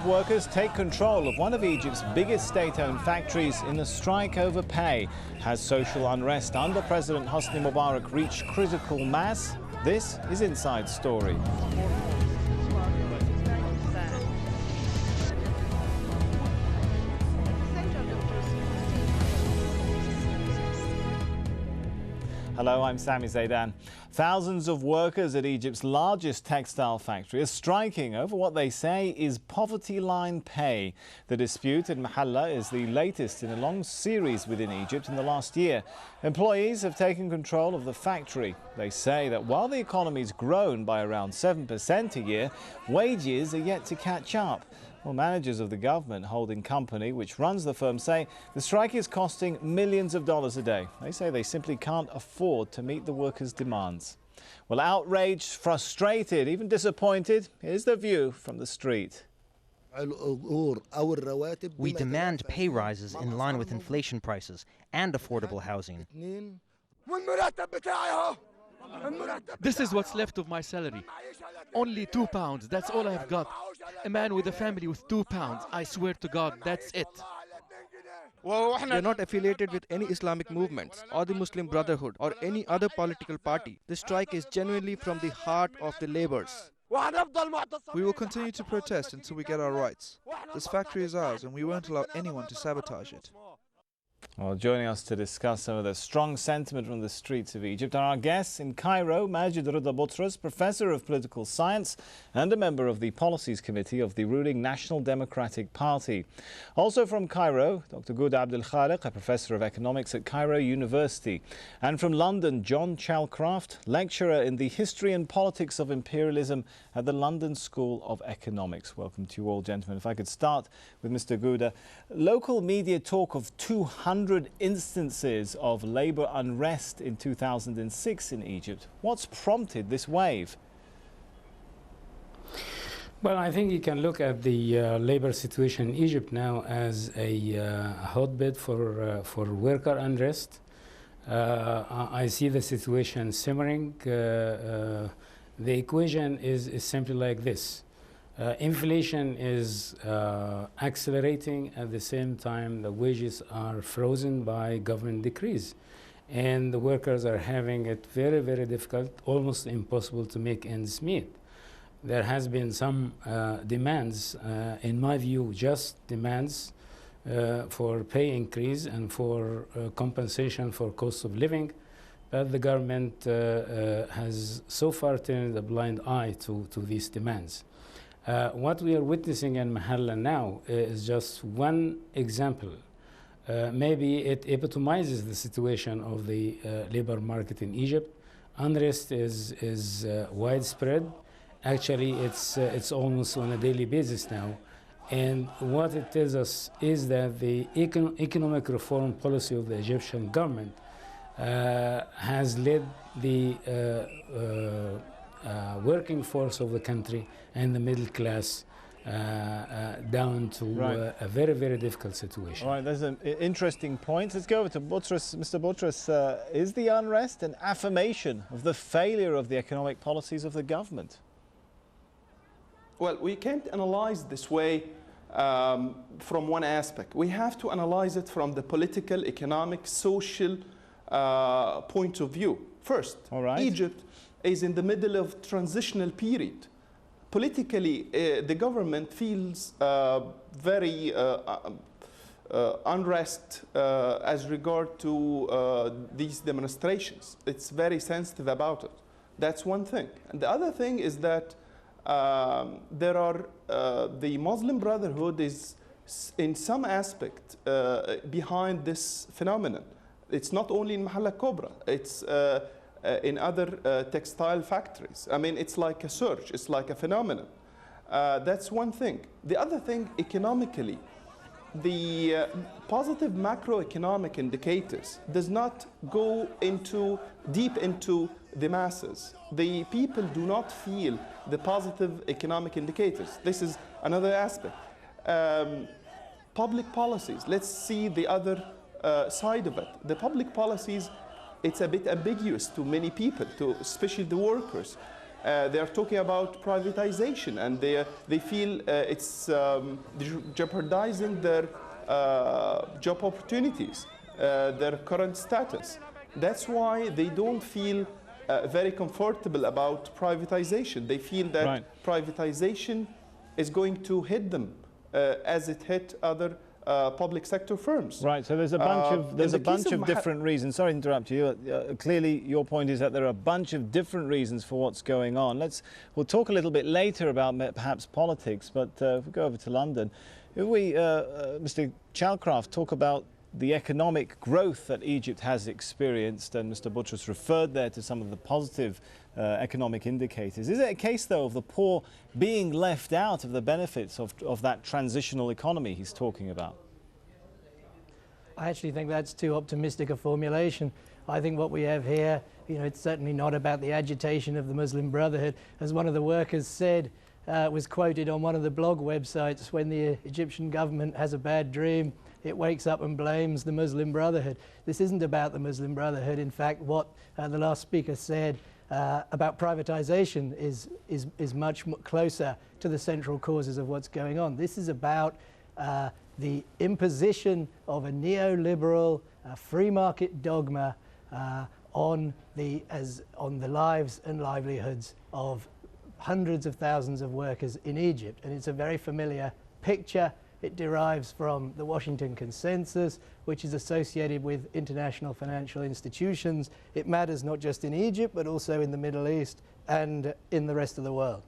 workers take control of one of Egypt's biggest state-owned factories in a strike over pay. Has social unrest under President Hosni Mubarak reached critical mass? This is Inside Story. Hello, I'm Sami Zaidan. Thousands of workers at Egypt's largest textile factory are striking over what they say is poverty line pay. The dispute in Mahalla is the latest in a long series within Egypt in the last year. Employees have taken control of the factory. They say that while the economy's grown by around 7% a year, wages are yet to catch up. Well, managers of the government holding company, which runs the firm, say the strike is costing millions of dollars a day. They say they simply can't afford to meet the workers' demands. Well, outraged, frustrated, even disappointed, here's the view from the street. We demand pay rises in line with inflation prices and affordable housing. This is what's left of my salary. Only £2, that's all I've got. A man with a family with £2, I swear to God, that's it. We are not affiliated with any Islamic movements or the Muslim Brotherhood or any other political party. The strike is genuinely from the heart of the laborers. We will continue to protest until we get our rights. This factory is ours and we won't allow anyone to sabotage it. Well, joining us to discuss some of the strong sentiment from the streets of Egypt are our guests in Cairo, Majid Rida Boutros, Professor of Political Science and a member of the Policies Committee of the ruling National Democratic Party. Also from Cairo, Dr. Ghouda Abdel Khaliq, a Professor of Economics at Cairo University. And from London, John Chalcraft, Lecturer in the History and Politics of Imperialism at the London School of Economics. Welcome to you all, gentlemen. If I could start with Mr. Ghouda. Local media talk of 200 instances of labour unrest in 2006 in Egypt. What's prompted this wave? Well, I think you can look at the labour situation in Egypt now as a hotbed for worker unrest. I see the situation simmering. The equation is simply like this. Inflation is accelerating. At the same time, the wages are frozen by government decrees. And the workers are having it very, very difficult, almost impossible to make ends meet. There has been some demands, in my view, just demands for pay increase and for compensation for cost of living. But the government has so far turned a blind eye to these demands. What we are witnessing in Mahalla now is just one example. Maybe it epitomizes the situation of the labor market in Egypt. Unrest is widespread. Actually, it's almost on a daily basis now. And what it tells us is that the economic reform policy of the Egyptian government has led the working force of the country and the middle class down to a very, very difficult situation. All right, there's an interesting point. Let's go over to Boutros. Mr. Boutros, is the unrest an affirmation of the failure of the economic policies of the government? Well, we can't analyze this way from one aspect. We have to analyze it from the political, economic, social point of view. First, Egypt is in the middle of transitional period. Politically, the government feels very unrest as regard to these demonstrations. It's very sensitive about it. That's one thing. And the other thing is that there are the Muslim Brotherhood is in some aspect behind this phenomenon. It's not only in Mahalla Cobra. It's in other textile factories. I mean, it's like a surge, it's like a phenomenon. That's one thing. The other thing, economically, the positive macroeconomic indicators does not go deep into the masses. The people do not feel the positive economic indicators. This is another aspect. Public policies, let's see the other side of it. The public policies, it's a bit ambiguous to many people, especially the workers. They are talking about privatization, and they feel it's jeopardizing their job opportunities, their current status. That's why they don't feel very comfortable about privatization. They feel that privatization is going to hit them as it hit other public sector firms. Right, so there's a bunch of different reasons. Sorry to interrupt you. Clearly, your point is that there are a bunch of different reasons for what's going on. We'll talk a little bit later about perhaps politics, but if we go over to London, if we, Mr. Chalcraft, talk about the economic growth that Egypt has experienced, and Mr. Boutros referred there to some of the positive economic indicators. Is it a case, though, of the poor being left out of the benefits of that transitional economy he's talking about? I actually think that's too optimistic a formulation. I think what we have here, it's certainly not about the agitation of the Muslim Brotherhood. As one of the workers said, was quoted on one of the blog websites, when the Egyptian government has a bad dream, it wakes up and blames the Muslim Brotherhood. This isn't about the Muslim Brotherhood. In fact, what the last speaker said about privatization is much closer to the central causes of what's going on. This is about the imposition of a neoliberal free market dogma on the lives and livelihoods of hundreds of thousands of workers in Egypt. And it's a very familiar picture. It derives from the Washington Consensus, which is associated with international financial institutions. It matters not just in Egypt, but also in the Middle East and in the rest of the world.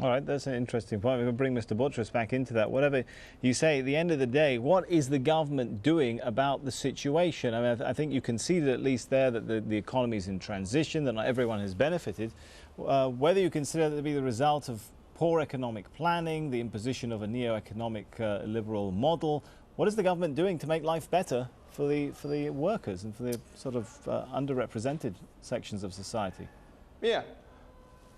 All right, that's an interesting point. We'll bring Mr. Boutros back into that. Whatever you say, at the end of the day, what is the government doing about the situation? I mean, I think you conceded at least there that the economy is in transition, that not everyone has benefited. Whether you consider that to be the result of poor economic planning, the imposition of a neo-economic liberal model, what is the government doing to make life better for the workers and for the sort of underrepresented sections of society? Yeah.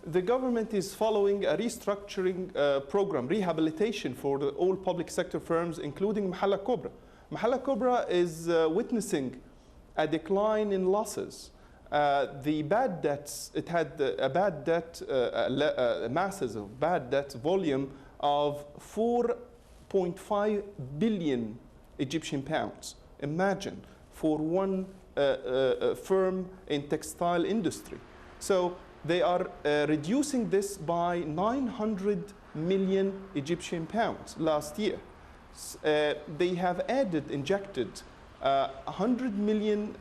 The government is following a restructuring program, rehabilitation for all public sector firms, including Mahalla Cobra. Mahalla Cobra is witnessing a decline in losses. The bad debts, it had a bad debt, masses of bad debt volume of 4.5 billion Egyptian pounds. Imagine, for one firm in textile industry. So they are reducing this by 900 million Egyptian pounds last year. They have injected 100 million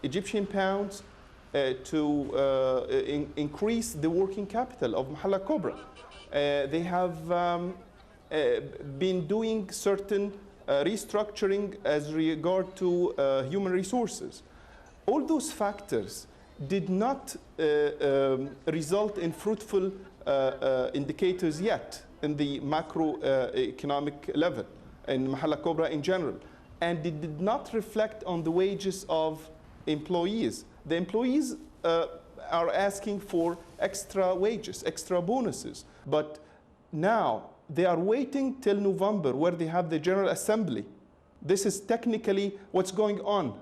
Egyptian pounds to increase the working capital of Mahalla Cobra. They have been doing certain restructuring as regard to human resources. All those factors did not result in fruitful indicators yet in the macroeconomic level, in Mahalla Cobra in general. And it did not reflect on the wages of employees. The employees are asking for extra wages, extra bonuses. But now they are waiting till November, where they have the General Assembly. This is technically what's going on.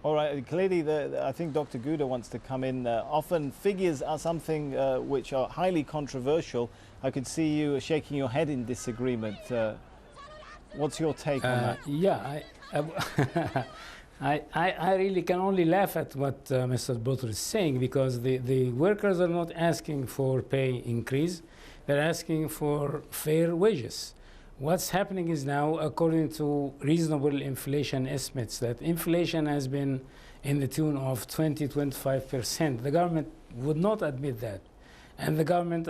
All right, clearly I think Dr. Gouda wants to come in. Often figures are something which are highly controversial. I could see you shaking your head in disagreement. What's your take on that? Yeah, I really can only laugh at what Mr. Boutros is saying, because the workers are not asking for pay increase. They're asking for fair wages. What's happening is now, according to reasonable inflation estimates, that inflation has been in the tune of 20–25%. The government would not admit that. And the government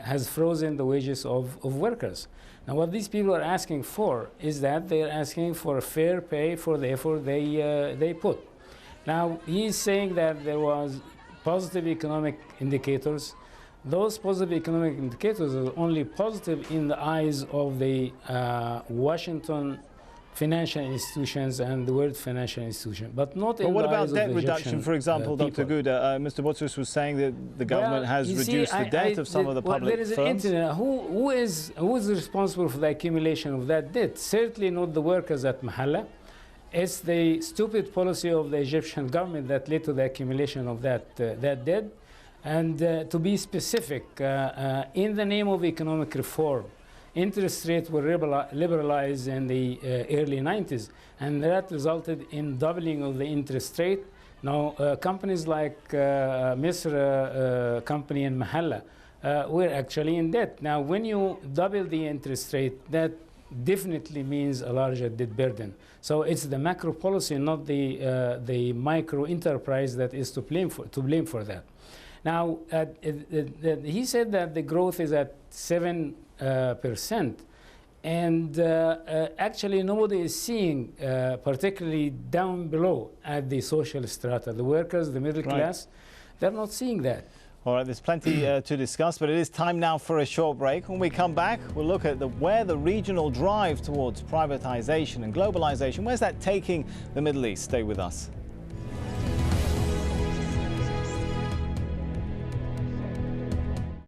has frozen the wages of workers. Now, what these people are asking for is that they're asking for fair pay for the effort they put. Now, he's saying that there was positive economic indicators. Those positive economic indicators are only positive in the eyes of the Washington financial institutions and the world financial institution, but not in the eyes of the Egyptian. But what about debt reduction, for example, Dr. Gouda? Mr. Boutros was saying that the government has reduced the debt of some of the public there is firms. An incident. Who is responsible for the accumulation of that debt? Certainly not the workers at Mahalla. It's the stupid policy of the Egyptian government that led to the accumulation of that debt. And to be specific, in the name of economic reform, interest rates were liberalized in the early 90s, and that resulted in doubling of the interest rate. Now, companies like Misr company in Mahalla were actually in debt. Now, when you double the interest rate, that definitely means a larger debt burden. So it's the macro policy, not the micro enterprise that is to blame for that. Now, he said that the growth is at 7%, and actually nobody is seeing, particularly down below at the social strata, the workers, the middle class, they're not seeing that. All right, there's plenty to discuss, but it is time now for a short break. When we come back, we'll look at where the regional drive towards privatization and globalization, where's that taking the Middle East? Stay with us.